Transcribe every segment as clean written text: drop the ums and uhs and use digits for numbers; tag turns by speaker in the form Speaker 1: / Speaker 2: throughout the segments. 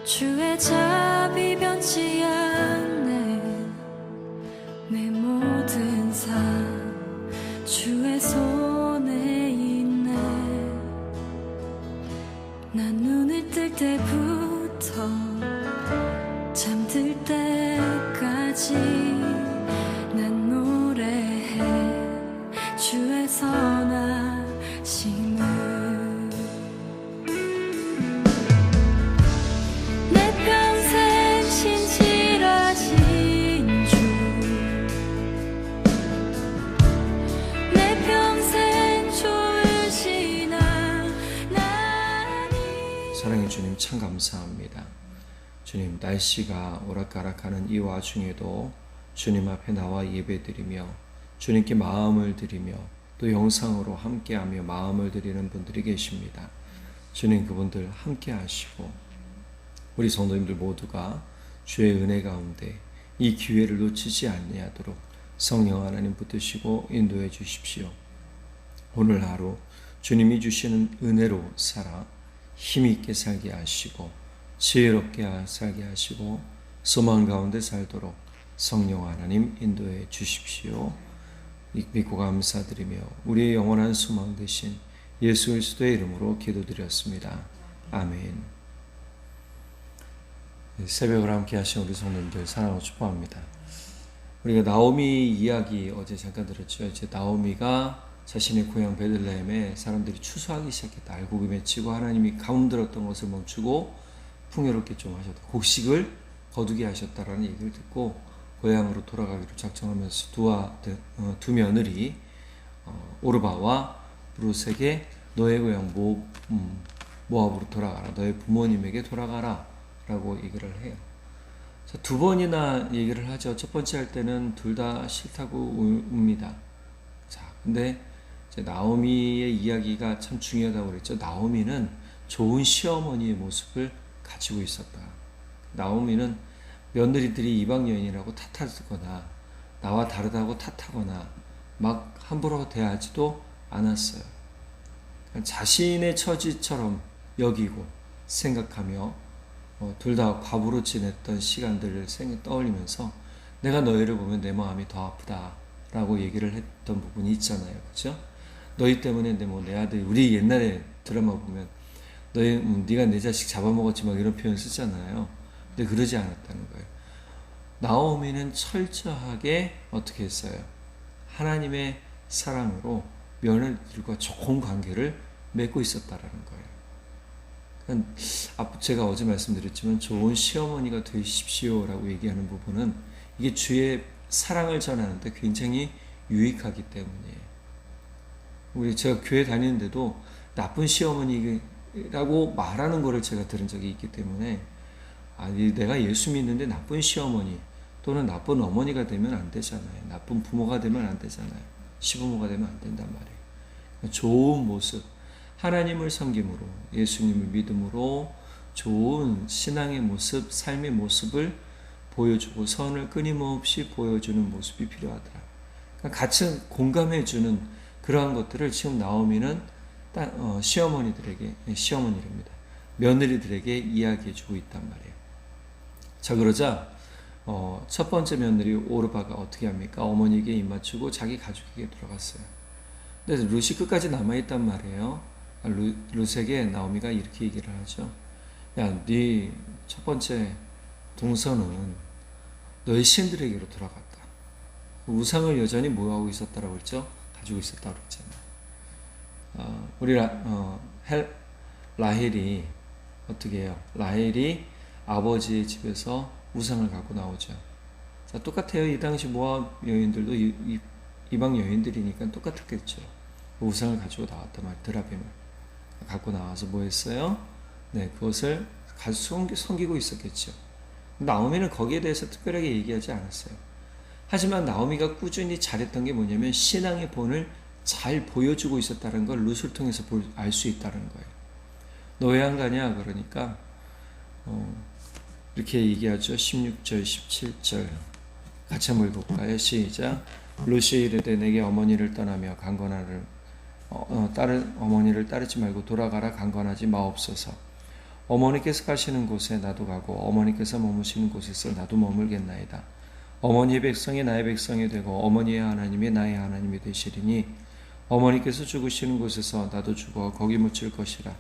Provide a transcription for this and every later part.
Speaker 1: 주의 자비 변치 않네. 내 모든 삶 주의 손에 있네. 난 눈을 뜰 때부터 잠들 때까지 난 노래해 주의 선하심을. 내 평생 신실하신 주, 내 평생 좋으신 하나님.
Speaker 2: 사랑의 주님, 참 감사합니다. 주님, 날씨가 오락가락하는 이 와중에도 주님 앞에 나와 예배드리며 주님께 마음을 드리며 또 영상으로 함께하며 마음을 드리는 분들이 계십니다. 주님, 그분들 함께 하시고 우리 성도님들 모두가 주의 은혜 가운데 이 기회를 놓치지 아니하도록 성령 하나님 붙드시고 인도해 주십시오. 오늘 하루 주님이 주시는 은혜로 살아 힘있게 살게 하시고 지혜롭게 살게 하시고 소망 가운데 살도록 성령 하나님 인도해 주십시오. 믿고 감사드리며 우리의 영원한 소망 되신 예수 그리스도의 이름으로 기도드렸습니다. 아멘. 새벽을 함께 하신 우리 성도님들 사랑하고 축복합니다. 우리가 나오미 이야기 어제 잠깐 들었죠. 이제 나오미가 자신의 고향 베들레헴에 사람들이 추수하기 시작했다. 알곡이 맺히고 하나님이 가뭄 들었던 것을 멈추고 풍요롭게 좀 하셨다. 곡식을 거두게 하셨다라는 얘기를 듣고 고향으로 돌아가기로 작정하면서 두 며느리 오르바와 룻에게 너의 고향 모압으로 돌아가라. 너의 부모님에게 돌아가라 라고 얘기를 해요. 자, 두 번이나 얘기를 하죠. 첫 번째 할 때는 둘 다 싫다고 웁니다. 자, 근데 이제 나오미의 이야기가 참 중요하다고 그랬죠. 나오미는 좋은 시어머니의 모습을 가지고 있었다. 나오미는 며느리들이 이방 여인이라고 탓하거나 나와 다르다고 탓하거나 막 함부로 대하지도 않았어요. 자신의 처지처럼 여기고 생각하며 둘 다 과부로 지냈던 시간들을 떠올리면서 내가 너희를 보면 내 마음이 더 아프다라고 얘기를 했던 부분이 있잖아요. 그렇죠? 너희 때문에 내 아들, 우리 옛날에 드라마 보면 네가 내 자식 잡아먹었지 막 이런 표현 쓰잖아요. 근데 그러지 않았다는 거예요. 나오미는 철저하게 어떻게 했어요? 하나님의 사랑으로 며느리들과 좋은 관계를 맺고 있었다라는 거예요. 그러니까 제가 어제 말씀드렸지만 좋은 시어머니가 되십시오라고 얘기하는 부분은 이게 주의 사랑을 전하는데 굉장히 유익하기 때문이에요. 제가 교회 다니는데도 나쁜 시어머니라고 말하는 거를 제가 들은 적이 있기 때문에 내가 예수 믿는데 나쁜 시어머니 또는 나쁜 어머니가 되면 안 되잖아요. 나쁜 부모가 되면 안 되잖아요. 시부모가 되면 안 된단 말이에요. 좋은 모습, 하나님을 섬김으로 예수님을 믿음으로 좋은 신앙의 모습, 삶의 모습을 보여주고 선을 끊임없이 보여주는 모습이 필요하더라. 그러니까 같이 공감해주는 그러한 것들을 지금 나오미는 시어머니랍니다. 며느리들에게 이야기해주고 있단 말이에요. 자, 그러자 첫 번째 며느리 오르바가 어떻게 합니까? 어머니에게 입맞추고 자기 가족에게 돌아갔어요. 근데 룻이 끝까지 남아있단 말이에요. 룻에게 나오미가 이렇게 얘기를 하죠. 야, 네 첫 번째 동서는 너의 신들에게로 돌아갔다. 우상을 여전히 뭐하고 있었다라고 했죠? 가지고 있었다고 그랬잖아요. 우리 라헬이 어떻게 해요? 라헬이 아버지의 집에서 우상을 갖고 나오죠. 자, 똑같아요. 이 당시 모압 여인들도 이방 여인들이니까 똑같았겠죠. 우상을 가지고 나왔단 말이에요. 드라빔을 갖고 나와서 뭐 했어요? 네, 그것을 섬기고 있었겠죠. 나오미는 거기에 대해서 특별하게 얘기하지 않았어요. 하지만 나오미가 꾸준히 잘했던 게 뭐냐면 신앙의 본을 잘 보여주고 있었다는 걸 룻을 통해서 알 수 있다는 거예요. 너 왜 안 가냐? 그러니까 이렇게 얘기하죠. 16절, 17절 같이 한번 읽어볼까요? 시작. 룻이 이르되 내게 어머니를 떠나며 강건하를 어머니를 따르지 말고 돌아가라. 강건하지 마옵소서. 어머니께서 가시는 곳에 나도 가고 어머니께서 머무시는 곳에서 나도 머물겠나이다. 어머니의 백성이 나의 백성이 되고 어머니의 하나님이 나의 하나님이 되시리니 어머니께서 죽으시는 곳에서 나도 죽어 거기 묻힐 것이라.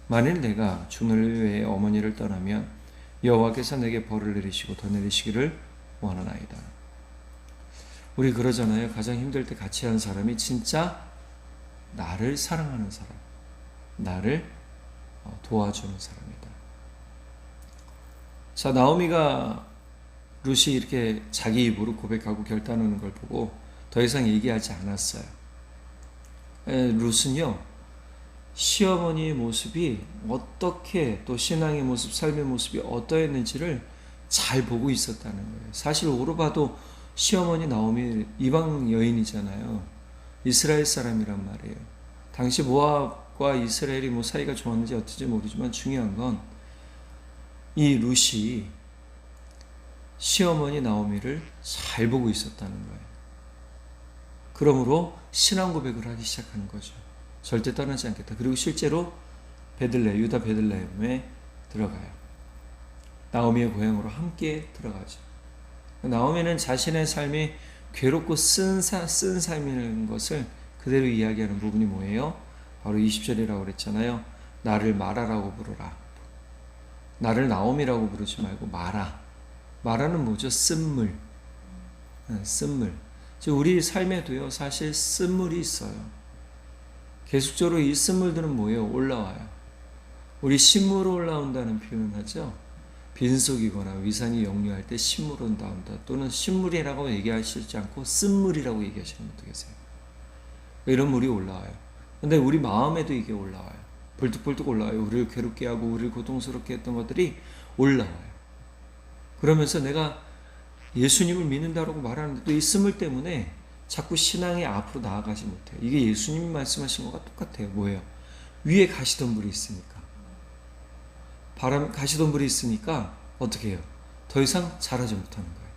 Speaker 2: 만일 내가 주를 위해 어머니를 떠나면 여호와께서 내게 벌을 내리시고 더 내리시기를 원하나이다. 우리 그러잖아요. 가장 힘들 때 같이 한 사람이 진짜 나를 사랑하는 사람, 나를 도와주는 사람이다. 자, 나오미가 룻이 이렇게 자기 입으로 고백하고 결단하는 걸 보고 더 이상 얘기하지 않았어요. 룻은요, 시어머니의 모습이 어떻게, 또 신앙의 모습, 삶의 모습이 어떠했는지를 잘 보고 있었다는 거예요. 사실 오르바도 시어머니 나오미 이방 여인이잖아요. 이스라엘 사람이란 말이에요. 당시 모압과 이스라엘이 뭐 사이가 좋았는지 어떤지 모르지만 중요한 건 이 룻이 시어머니 나오미를 잘 보고 있었다는 거예요. 그러므로 신앙 고백을 하기 시작하는 거죠. 절대 떠나지 않겠다. 그리고 실제로 유다 베들레헴에 들어가요. 나오미의 고향으로 함께 들어가죠. 나오미는 자신의 삶이 괴롭고 쓴 삶이라는 것을 그대로 이야기하는 부분이 뭐예요? 바로 20절이라고 그랬잖아요. 나를 마라라고 부르라. 나를 나오미라고 부르지 말고 마라. 마라는 뭐죠? 쓴물. 쓴물. 즉 우리 삶에도요, 사실 쓴물이 있어요. 계속적으로 이 쓴물들은 뭐예요? 올라와요. 우리 신물로 올라온다는 표현을 하죠. 빈속이거나 위산이 역류할 때 신물은 나온다. 또는 신물이라고 얘기하시지 않고 쓴물이라고 얘기하시는 분도 계세요. 이런 물이 올라와요. 근데 우리 마음에도 이게 올라와요. 벌떡벌떡 올라와요. 우리를 괴롭게 하고 우리를 고통스럽게 했던 것들이 올라와요. 그러면서 내가 예수님을 믿는다라고 말하는데 또 이 쓴물 때문에 자꾸 신앙이 앞으로 나아가지 못해요. 이게 예수님이 말씀하신 것과 똑같아요. 뭐예요? 위에 가시덤불이 있으니까. 가시덤불이 있으니까 어떻게 해요? 더 이상 자라지 못하는 거예요.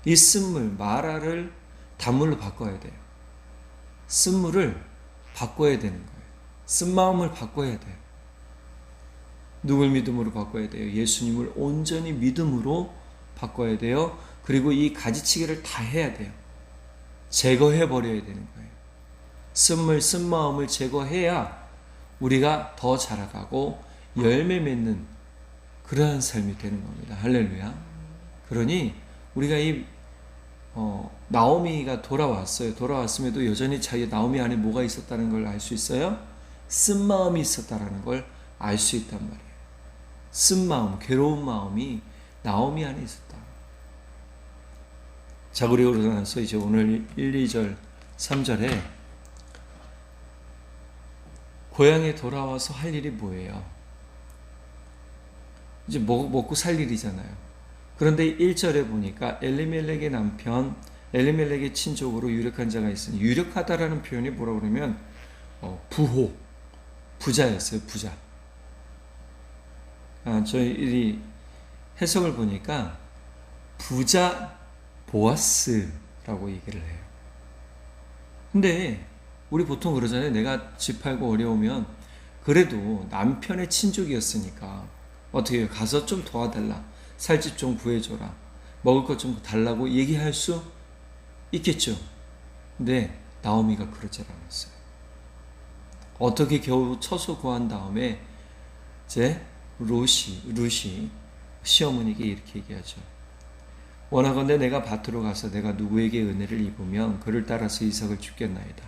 Speaker 2: 이 쓴물, 마라를 단물로 바꿔야 돼요. 쓴물을 바꿔야 되는 거예요. 쓴마음을 바꿔야 돼요. 누굴 믿음으로 바꿔야 돼요? 예수님을 온전히 믿음으로 바꿔야 돼요. 그리고 이 가지치기를 다 해야 돼요. 제거해 버려야 되는 거예요. 쓴물, 쓴마음을 제거해야 우리가 더 자라가고 열매 맺는 그러한 삶이 되는 겁니다. 할렐루야. 그러니 우리가 나오미가 돌아왔어요. 돌아왔음에도 여전히 자기 나오미 안에 뭐가 있었다는 걸 알 수 있어요? 쓴마음이 있었다는 걸 알 수 있단 말이에요. 쓴마음, 괴로운 마음이 나오미 안에 있었다. 자, 그리고 나서 이제 오늘 1, 2절, 3절에 고향에 돌아와서 할 일이 뭐예요? 이제 먹고 살 일이잖아요. 그런데 1절에 보니까 엘리멜렉의 남편, 엘리멜렉의 친족으로 유력한 자가 있으니, 유력하다라는 표현이 뭐라고 그러면 부자였어요. 부자. 저희 해석을 보니까 부자 보아스라고 얘기를 해요. 근데 우리 보통 그러잖아요. 내가 집 팔고 어려우면 그래도 남편의 친족이었으니까 어떻게 해요? 가서 좀 도와달라. 살집 좀 구해줘라. 먹을 것 좀 달라고 얘기할 수 있겠죠. 근데 나오미가 그러지 않았어요. 어떻게 겨우 처소 구한 다음에 이제 룻이 시어머니에게 이렇게 얘기하죠. 원하건대 내가 밭으로 가서 내가 누구에게 은혜를 입으면 그를 따라서 이삭을 죽겠나이다.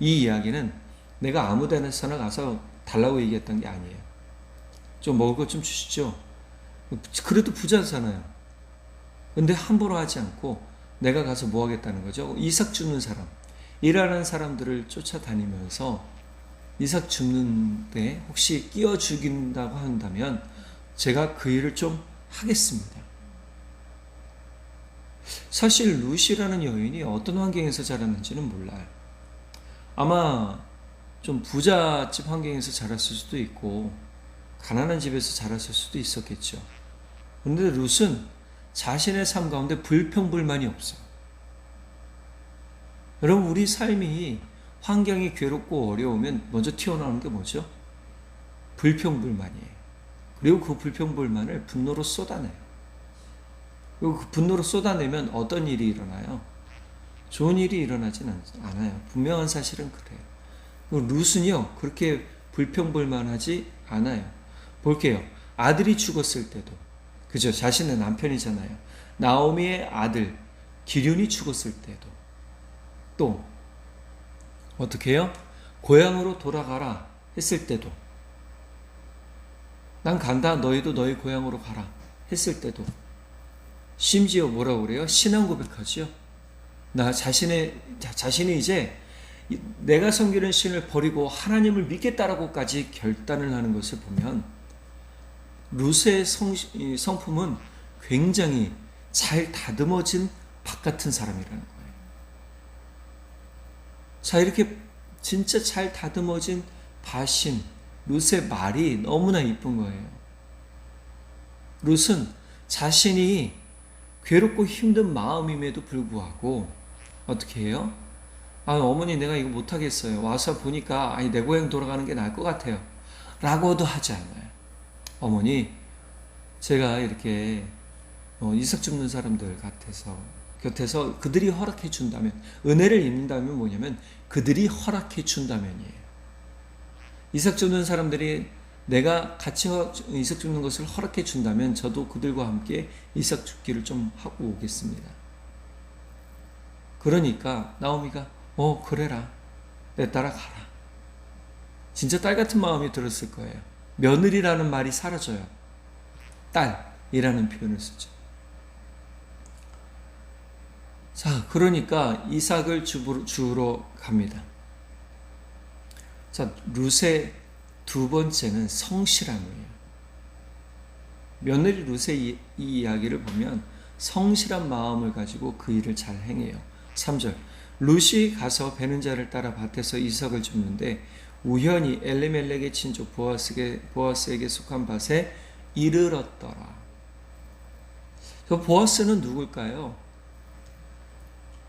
Speaker 2: 이 이야기는 내가 아무 데나 가서 달라고 얘기했던 게 아니에요. 좀 먹을 것 좀 주시죠. 그래도 부자잖아요. 근데 함부로 하지 않고 내가 가서 뭐 하겠다는 거죠? 이삭 줍는 사람, 일하는 사람들을 쫓아다니면서 이삭 줍는데 혹시 끼워 죽인다고 한다면 제가 그 일을 좀 하겠습니다. 사실 룻이라는 여인이 어떤 환경에서 자랐는지는 몰라요. 아마 좀 부잣집 환경에서 자랐을 수도 있고 가난한 집에서 자랐을 수도 있었겠죠. 그런데 룻은 자신의 삶 가운데 불평불만이 없어요. 여러분, 우리 삶이 환경이 괴롭고 어려우면 먼저 튀어나오는 게 뭐죠? 불평불만이에요. 그리고 그 불평불만을 분노로 쏟아내요. 그리고 그 분노로 쏟아내면 어떤 일이 일어나요? 좋은 일이 일어나진 않아요. 분명한 사실은 그래요. 룻은요 그렇게 불평불만하지 않아요. 볼게요. 아들이 죽었을 때도, 그죠? 자신의 남편이잖아요. 나오미의 아들 기륜이 죽었을 때도, 또 어떻게 해요? 고향으로 돌아가라 했을 때도, 난 간다, 너희도 너희 고향으로 가라 했을 때도, 심지어 뭐라고 그래요? 신앙 고백하지요. 나 자신이 이제 내가 섬기는 신을 버리고 하나님을 믿겠다라고까지 결단을 하는 것을 보면 룻의 성품은 굉장히 잘 다듬어진 밭 같은 사람이라는 거예요. 자, 이렇게 진짜 잘 다듬어진 밭인 룻의 말이 너무나 이쁜 거예요. 룻은 자신이 괴롭고 힘든 마음임에도 불구하고 어떻게 해요? 어머니 내가 이거 못하겠어요. 와서 보니까 내 고향 돌아가는 게 나을 것 같아요. 라고도 하지 않아요. 어머니 제가 이렇게 이삭 줍는 사람들 곁에서 그들이 허락해 준다면, 은혜를 입는다면 뭐냐면 그들이 허락해 준다면이에요. 이삭 줍는 사람들이 내가 같이 이삭 줍는 것을 허락해 준다면 저도 그들과 함께 이삭 줍기를 좀 하고 오겠습니다. 그러니까 나오미가 그래라, 내 따라 가라. 진짜 딸 같은 마음이 들었을 거예요. 며느리라는 말이 사라져요. 딸이라는 표현을 쓰죠. 자, 그러니까 이삭을 주우러 갑니다. 자, 룻의 두 번째는 성실함이에요. 며느리 룻의 이 이야기를 보면 성실한 마음을 가지고 그 일을 잘 행해요. 3절, 룻이 가서 베는 자를 따라 밭에서 이삭을 줍는데 우연히 엘리멜렉의 친족 보아스에게 속한 밭에 이르렀더라. 그 보아스는 누굴까요?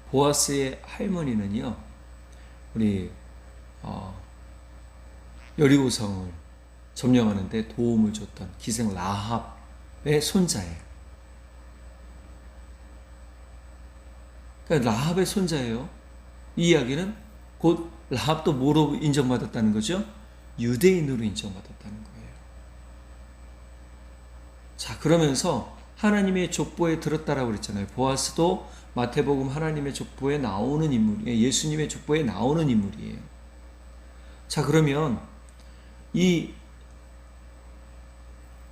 Speaker 2: 보아스의 할머니는요, 우리 여리고성을 점령하는 데 도움을 줬던 기생 라합의 손자예요. 그러니까 라합의 손자예요. 이 이야기는 곧 라합도 뭐로 인정받았다는 거죠? 유대인으로 인정받았다는 거예요. 자, 그러면서 하나님의 족보에 들었다라고 그랬잖아요. 보아스도 마태복음 하나님의 족보에 나오는 인물이에요. 예수님의 족보에 나오는 인물이에요. 자, 그러면 이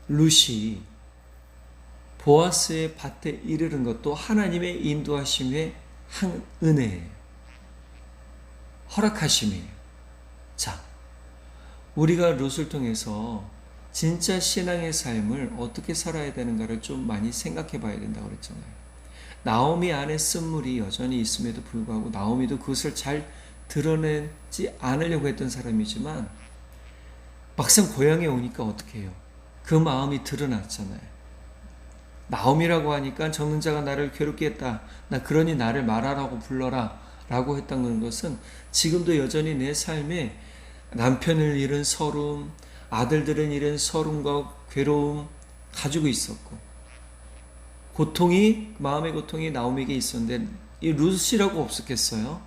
Speaker 2: 룻이 보아스의 밭에 이르는 것도 하나님의 인도하심의 한 은혜예요. 허락하심이에요. 자, 우리가 룻을 통해서 진짜 신앙의 삶을 어떻게 살아야 되는가를 좀 많이 생각해 봐야 된다고 그랬잖아요. 나오미 안에 쓴물이 여전히 있음에도 불구하고 나오미도 그것을 잘 드러내지 않으려고 했던 사람이지만 막상 고향에 오니까 어떻게 해요? 그 마음이 드러났잖아요. 나오미라고 하니까 적는 자가 나를 괴롭게 했다. 나 그러니 나를 말하라고 불러라 라고 했던 것은 지금도 여전히 내 삶에 남편을 잃은 서름, 아들들은 잃은 서름과 괴로움 가지고 있었고, 마음의 고통이 나오미에게 있었는데 이 룻이라고 없었겠어요?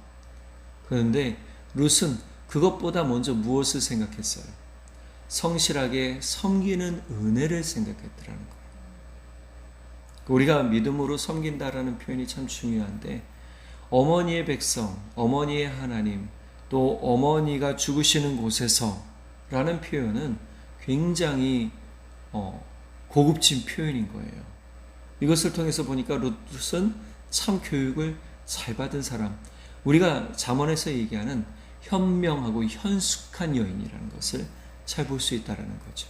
Speaker 2: 그런데 룻은 그것보다 먼저 무엇을 생각했어요? 성실하게 섬기는 은혜를 생각했더라는 거예요. 우리가 믿음으로 섬긴다라는 표현이 참 중요한데, 어머니의 백성, 어머니의 하나님, 또 어머니가 죽으시는 곳에서 라는 표현은 굉장히 고급진 표현인 거예요. 이것을 통해서 보니까 룻은 참 교육을 잘 받은 사람, 우리가 잠언에서 얘기하는 현명하고 현숙한 여인이라는 것을 잘 볼 수 있다는 거죠.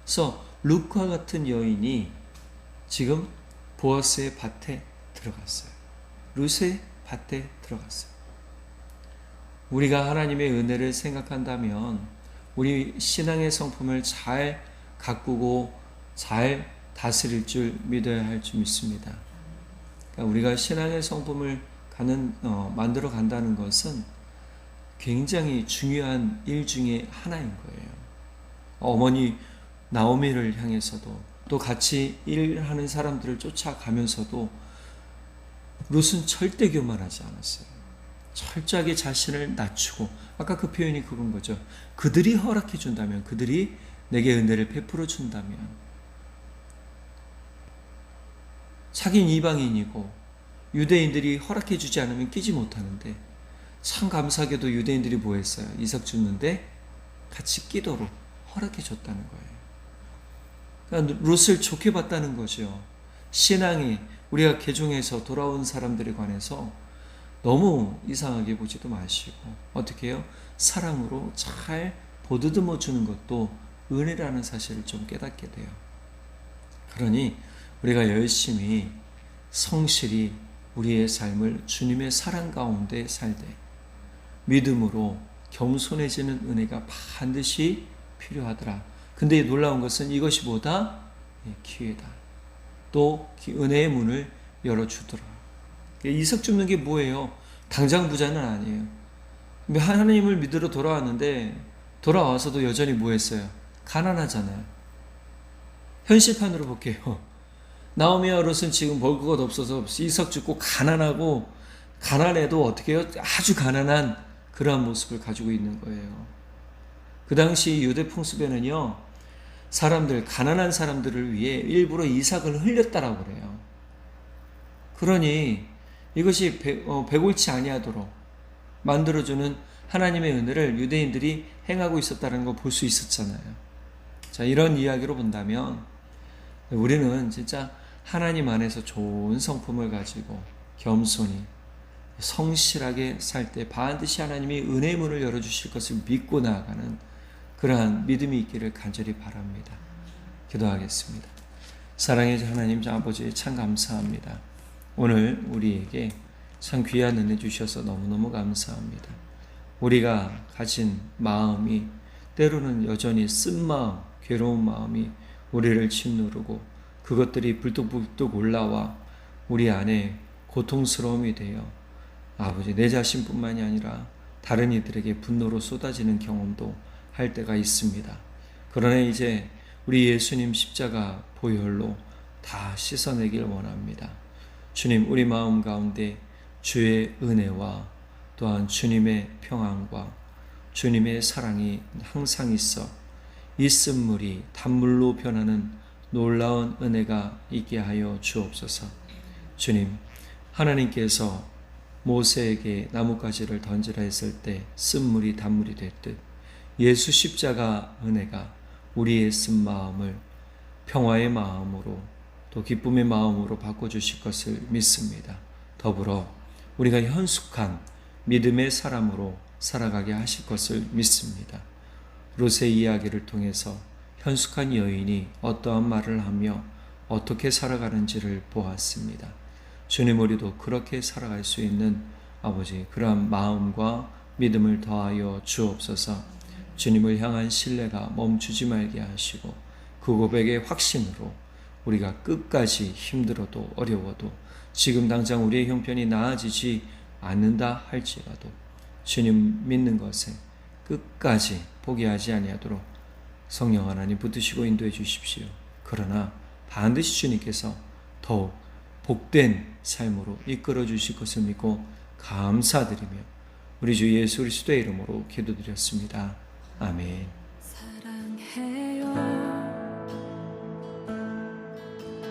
Speaker 2: 그래서 룻과 같은 여인이 지금 보아스의 밭에 들어갔어요. 룻의 밭에 들어갔어요. 우리가 하나님의 은혜를 생각한다면 우리 신앙의 성품을 잘 가꾸고 잘 다스릴 줄 믿어야 할 줄 믿습니다. 그러니까 우리가 신앙의 성품을 만들어 간다는 것은 굉장히 중요한 일 중에 하나인 거예요. 어머니 나오미를 향해서도 또 같이 일하는 사람들을 쫓아가면서도 룻은 절대 교만하지 않았어요. 철저하게 자신을 낮추고, 아까 그 표현이 그건 거죠. 그들이 허락해 준다면, 그들이 내게 은혜를 베풀어 준다면, 자긴 이방인이고 유대인들이 허락해 주지 않으면 끼지 못하는데, 참 감사하게도 유대인들이 뭐 했어요? 이삭 죽는데 같이 끼도록 허락해 줬다는 거예요. 그러니까 룻을 좋게 봤다는 거죠. 신앙이 우리가 개종해서 돌아온 사람들에 관해서 너무 이상하게 보지도 마시고, 어떻게 해요? 사랑으로 잘 보듬어 주는 것도 은혜라는 사실을 좀 깨닫게 돼요. 그러니 우리가 열심히 성실히 우리의 삶을 주님의 사랑 가운데 살되 믿음으로 겸손해지는 은혜가 반드시 필요하더라. 근데 놀라운 것은 이것이 보다 기회다. 또 은혜의 문을 열어주더라. 이삭 줍는 게 뭐예요? 당장 부자는 아니에요. 하나님을 믿으러 돌아왔는데 돌아와서도 여전히 뭐 했어요? 가난하잖아요. 현실판으로 볼게요. 나오미와 룻은 지금 먹을 것 없어서 이삭 죽고 가난하고, 가난해도 어떻게 해요? 아주 가난한 그러한 모습을 가지고 있는 거예요. 그 당시 유대 풍습에는요, 사람들, 가난한 사람들을 위해 일부러 이삭을 흘렸다라고 그래요. 그러니 이것이 배골치 아니하도록 만들어주는 하나님의 은혜를 유대인들이 행하고 있었다는 걸 볼 수 있었잖아요. 자, 이런 이야기로 본다면 우리는 진짜 하나님 안에서 좋은 성품을 가지고 겸손히 성실하게 살 때 반드시 하나님이 은혜의 문을 열어주실 것을 믿고 나아가는 그러한 믿음이 있기를 간절히 바랍니다. 기도하겠습니다. 사랑의 하나님 아버지, 참 감사합니다. 오늘 우리에게 참 귀한 은혜 주셔서 너무너무 감사합니다. 우리가 가진 마음이 때로는 여전히 쓴 마음, 괴로운 마음이 우리를 짓누르고 그것들이 불뚝불뚝 올라와 우리 안에 고통스러움이 되어 아버지, 내 자신뿐만이 아니라 다른 이들에게 분노로 쏟아지는 경험도 할 때가 있습니다. 그러나 이제 우리 예수님 십자가 보혈로 다 씻어내길 원합니다. 주님, 우리 마음 가운데 주의 은혜와 또한 주님의 평안과 주님의 사랑이 항상 있어 이 쓴물이 단물로 변하는 놀라운 은혜가 있게 하여 주옵소서. 주님, 하나님께서 모세에게 나뭇가지를 던지라 했을 때 쓴물이 단물이 됐듯 예수 십자가 은혜가 우리의 쓴 마음을 평화의 마음으로 또 기쁨의 마음으로 바꿔주실 것을 믿습니다. 더불어 우리가 현숙한 믿음의 사람으로 살아가게 하실 것을 믿습니다. 룻의 이야기를 통해서 현숙한 여인이 어떠한 말을 하며 어떻게 살아가는지를 보았습니다. 주님, 우리도 그렇게 살아갈 수 있는 아버지, 그러한 마음과 믿음을 더하여 주옵소서. 주님을 향한 신뢰가 멈추지 말게 하시고 그 고백의 확신으로 우리가 끝까지 힘들어도 어려워도 지금 당장 우리의 형편이 나아지지 않는다 할지라도 주님 믿는 것에 끝까지 포기하지 아니하도록 성령 하나님 붙드시고 인도해 주십시오. 그러나 반드시 주님께서 더욱 복된 삶으로 이끌어 주실 것을 믿고 감사드리며 우리 주 예수 그리스도의 이름으로 기도드렸습니다. 아멘.
Speaker 1: 사랑해요.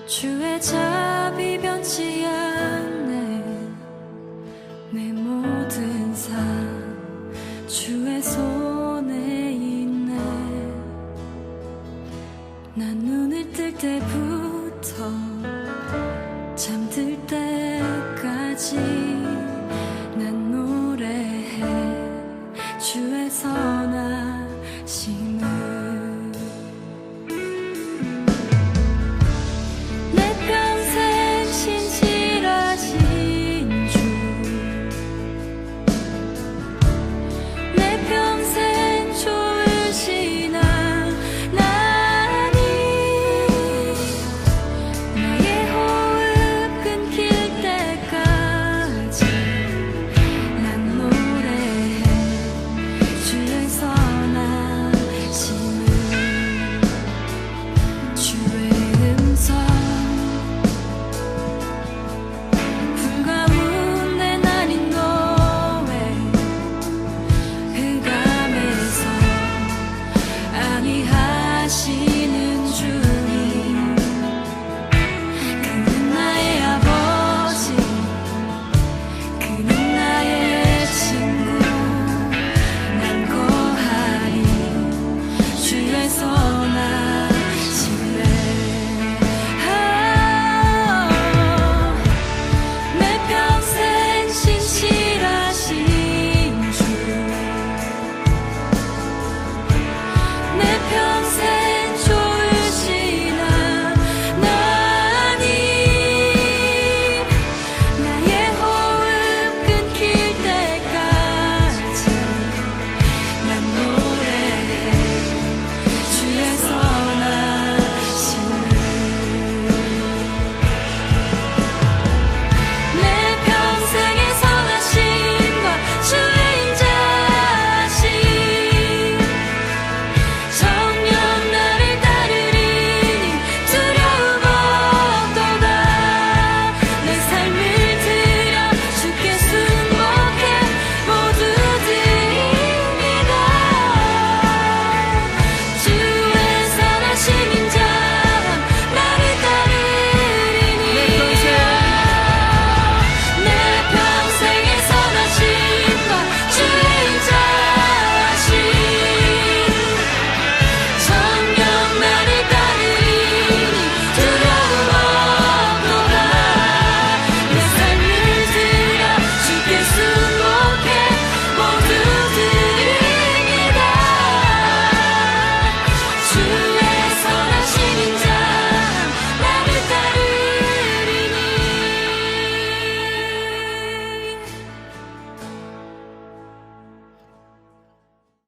Speaker 1: 주의 자비 변치 않네. 내 모든 삶 주의 손에 있네. 난 눈을 뜰 때부터 잠들 때까지 난 노래해 주의 선한